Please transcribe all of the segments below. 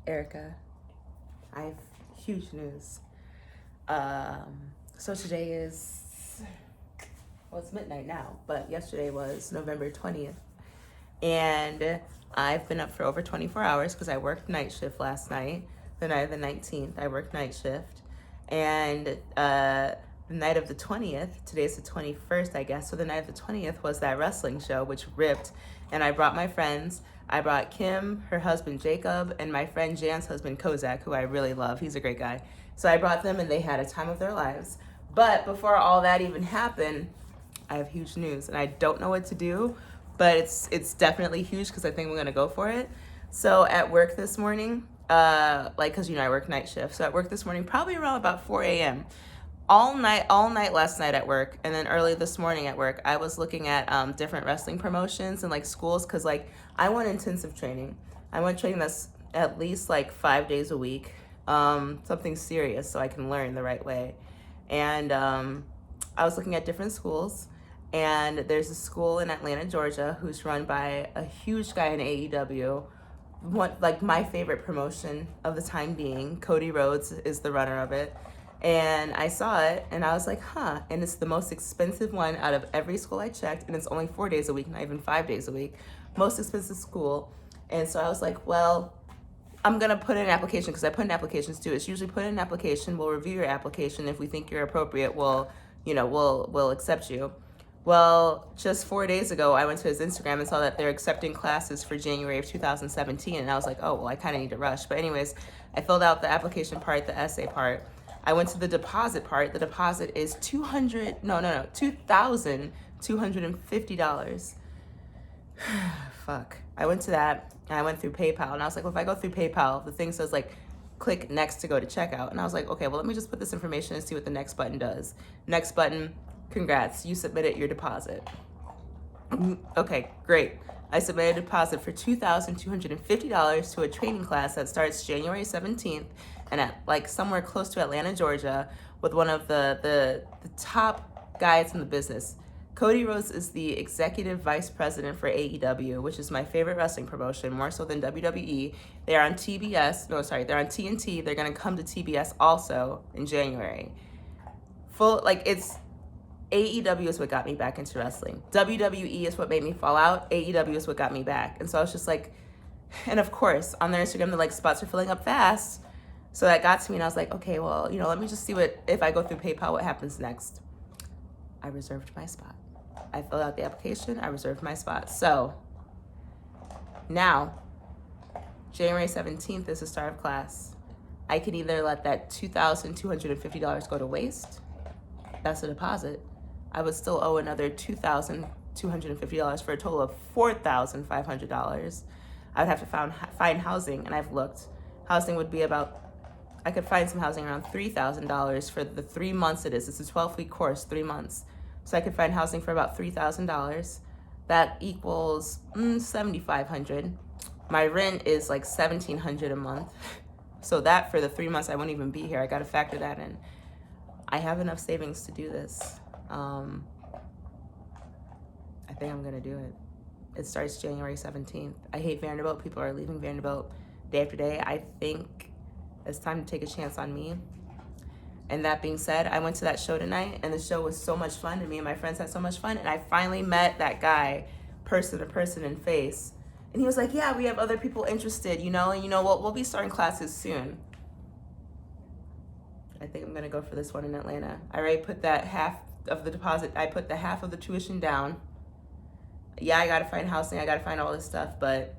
Erica, I have huge news. So today is, well, it's midnight now, but yesterday was November 20th. And I've been up for over 24 hours because I worked night shift last night, the night of the 19th. I worked night shift. And the night of the 20th, today's the 21st, I guess. So the night of the 20th was that wrestling show, which ripped. And I brought my friends. I brought Kim, her husband Jacob, and my friend Jan's husband Kozak, who I really love. He's a great guy. So I brought them and they had a time of their lives. But before all that even happened, I have huge news and I don't know what to do, but it's definitely huge because I think I'm gonna go for it. So at work this morning, cause I work night shift. So at work this morning, probably around about 4 a.m. All night last night at work, and then early this morning at work, I was looking at different wrestling promotions and like schools, cause like I want intensive training. I want training that's at least like 5 days a week, something serious so I can learn the right way. And I was looking at different schools, and there's a school in Atlanta, Georgia, who's run by a huge guy in AEW. Like my favorite promotion of the time being, Cody Rhodes is the runner of it. And I saw it and I was like, huh. And it's the most expensive one out of every school I checked. And it's only 4 days a week, not even 5 days a week. Most expensive school. And so I was like, well, I'm gonna put in an application because I put in applications too. It's usually put in an application, we'll review your application. If we think you're appropriate, we'll accept you. Well, just 4 days ago, I went to his Instagram and saw that they're accepting classes for January of 2017. And I was like, oh, well, I kind of need to rush. But anyways, I filled out the application part, the essay part. I went to the deposit part. The deposit is $2,250. Fuck. I went to that and I went through PayPal and I was like, well, if I go through PayPal, the thing says like, click next to go to checkout. And I was like, okay, well, let me just put this information and see what the next button does. Next button, congrats, you submitted your deposit. Okay, great. I submitted a deposit for $2,250 to a training class that starts January 17th and at like somewhere close to Atlanta, Georgia, with one of the top guys in the business. Cody Rhodes is the executive vice president for AEW, which is my favorite wrestling promotion, more so than WWE. They're on TBS. No, sorry, they're on TNT. They're gonna come to TBS also in January. It's AEW is what got me back into wrestling. WWE is what made me fall out. AEW is what got me back. And so I was just like, and of course, on their Instagram, the like spots are filling up fast. So that got to me and I was like, okay, well, let me just see if I go through PayPal, what happens next. I reserved my spot. I filled out the application, I reserved my spot. So now, January 17th is the start of class. I can either let that $2,250 go to waste. That's a deposit. I would still owe another $2,250 for a total of $4,500. I would have to find housing, and I've looked. Housing would be I could find some housing around $3,000 for the 3 months it is. It's a 12-week course, 3 months. So I could find housing for about $3,000. That equals $7,500. My rent is like $1,700 a month. So that for the 3 months I won't even be here. I got to factor that in. I have enough savings to do this. I think I'm gonna do it. It starts January 17th. I hate Vanderbilt. People are leaving Vanderbilt day after day. I think it's time to take a chance on me. And that being said, I went to that show tonight and the show was so much fun and me and my friends had so much fun. And I finally met that guy person to person in face. And he was like, yeah, we have other people interested, and we'll be starting classes soon. I think I'm gonna go for this one in Atlanta. I already put that half of the deposit. I put the half of the tuition down. Yeah, I gotta find housing. I gotta find all this stuff, but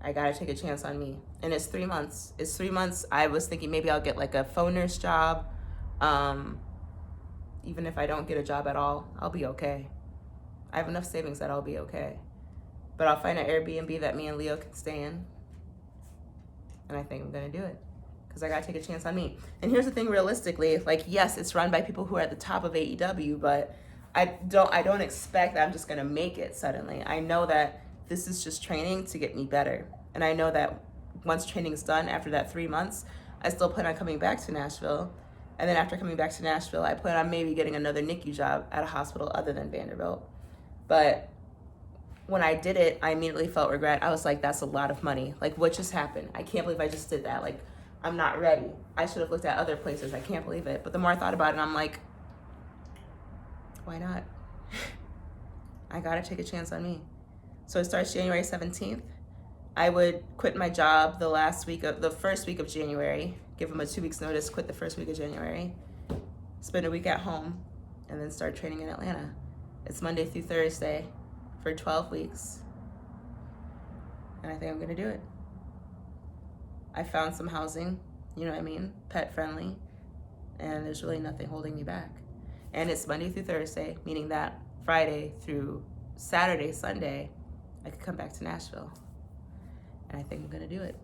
I gotta take a chance on me. And it's 3 months. It's 3 months. I was thinking maybe I'll get like a phone nurse job. Even if I don't get a job at all, I'll be okay. I have enough savings that I'll be okay. But I'll find an Airbnb that me and Leo can stay in. And I think I'm gonna do it. Because I gotta take a chance on me. And here's the thing, realistically, like, yes, it's run by people who are at the top of AEW, but I don't expect that I'm just gonna make it suddenly. I know that this is just training to get me better. And I know that once training's done, after that 3 months, I still plan on coming back to Nashville. And then after coming back to Nashville, I plan on maybe getting another NICU job at a hospital other than Vanderbilt. But when I did it, I immediately felt regret. I was like, that's a lot of money. Like, what just happened? I can't believe I just did that. Like, I'm not ready. I should have looked at other places. I can't believe it. But the more I thought about it, I'm like, why not? I gotta take a chance on me. So it starts January 17th. I would quit my job the first week of January, give them a 2 weeks notice, quit the first week of January, spend a week at home, and then start training in Atlanta. It's Monday through Thursday for 12 weeks. And I think I'm gonna do it. I found some housing, you know what I mean, pet friendly, and there's really nothing holding me back. And it's Monday through Thursday, meaning that Friday through Saturday, Sunday, I could come back to Nashville. And I think I'm gonna do it.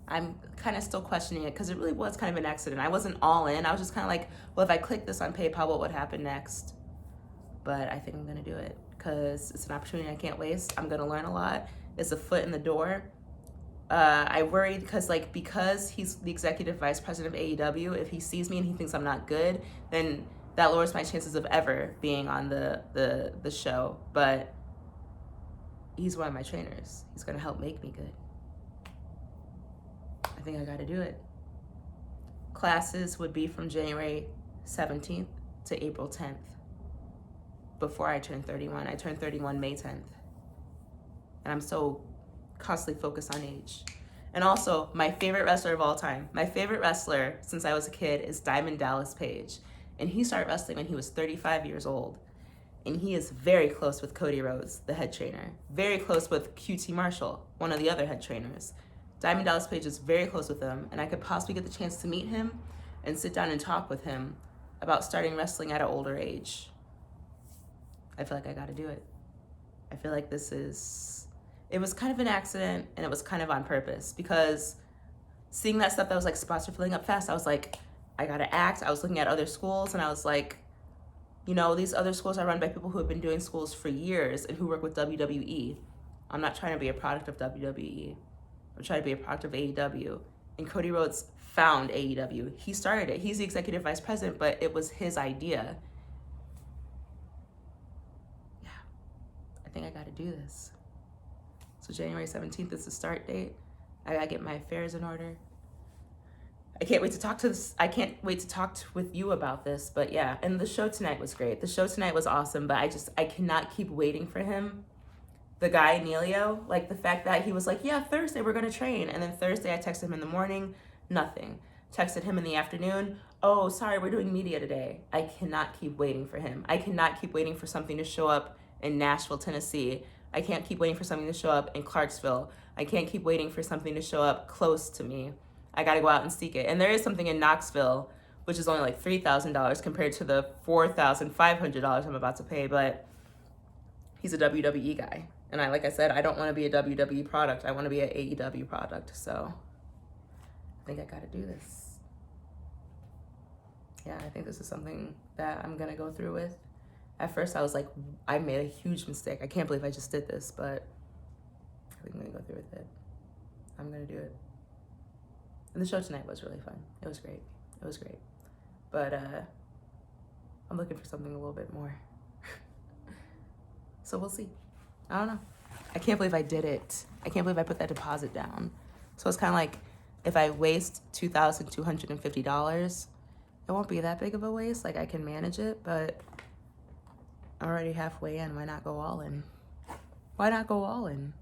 I'm kind of still questioning it because it really was kind of an accident. I wasn't all in. I was just kind of like, well, if I click this on PayPal, what would happen next? But I think I'm gonna do it because it's an opportunity I can't waste. I'm gonna learn a lot. It's a foot in the door. I worried because he's the executive vice president of AEW. If he sees me and he thinks I'm not good, then that lowers my chances of ever being on the show. But he's one of my trainers. He's gonna help make me good. I think I gotta do it. Classes would be from January 17th to April 10th. Before I turn 31. I turned 31 May 10th. And I'm so constantly focused on age. And also, my favorite wrestler of all time, my favorite wrestler since I was a kid is Diamond Dallas Page. And he started wrestling when he was 35 years old. And he is very close with Cody Rhodes, the head trainer. Very close with QT Marshall, one of the other head trainers. Diamond Dallas Page is very close with them, and I could possibly get the chance to meet him and sit down and talk with him about starting wrestling at an older age. I feel like I gotta do it. I feel like it was kind of an accident, and it was kind of on purpose, because seeing that stuff that was like spots are filling up fast, I was like, I gotta act. I was looking at other schools, and I was like, these other schools are run by people who have been doing schools for years and who work with WWE. I'm not trying to be a product of WWE. I'm trying to be a product of AEW. And Cody Rhodes found AEW. He started it. He's the executive vice president, but it was his idea. Yeah, I think I gotta do this. So January 17th is the start date. I gotta get my affairs in order. I can't wait to talk with you about this, but yeah. And the show tonight was great. The show tonight was awesome, but I cannot keep waiting for him. The guy, Neilio, like the fact that he was like, yeah, Thursday we're gonna train. And then Thursday I texted him in the morning, nothing. Texted him in the afternoon, oh, sorry, we're doing media today. I cannot keep waiting for him. I cannot keep waiting for something to show up in Nashville, Tennessee. I can't keep waiting for something to show up in Clarksville. I can't keep waiting for something to show up close to me. I gotta go out and seek it. And there is something in Knoxville, which is only like $3,000 compared to the $4,500 I'm about to pay, but he's a WWE guy. And like I said, I don't wanna be a WWE product. I wanna be an AEW product. So I think I gotta do this. Yeah, I think this is something that I'm gonna go through with. At first I was like, I made a huge mistake. I can't believe I just did this, but I think I'm gonna go through with it. I'm gonna do it. And the show tonight was really fun. It was great. It was great. But I'm looking for something a little bit more. So we'll see. I don't know. I can't believe I did it. I can't believe I put that deposit down. So it's kind of like, if I waste $2,250, it won't be that big of a waste. Like, I can manage it, but I'm already halfway in. Why not go all in? Why not go all in?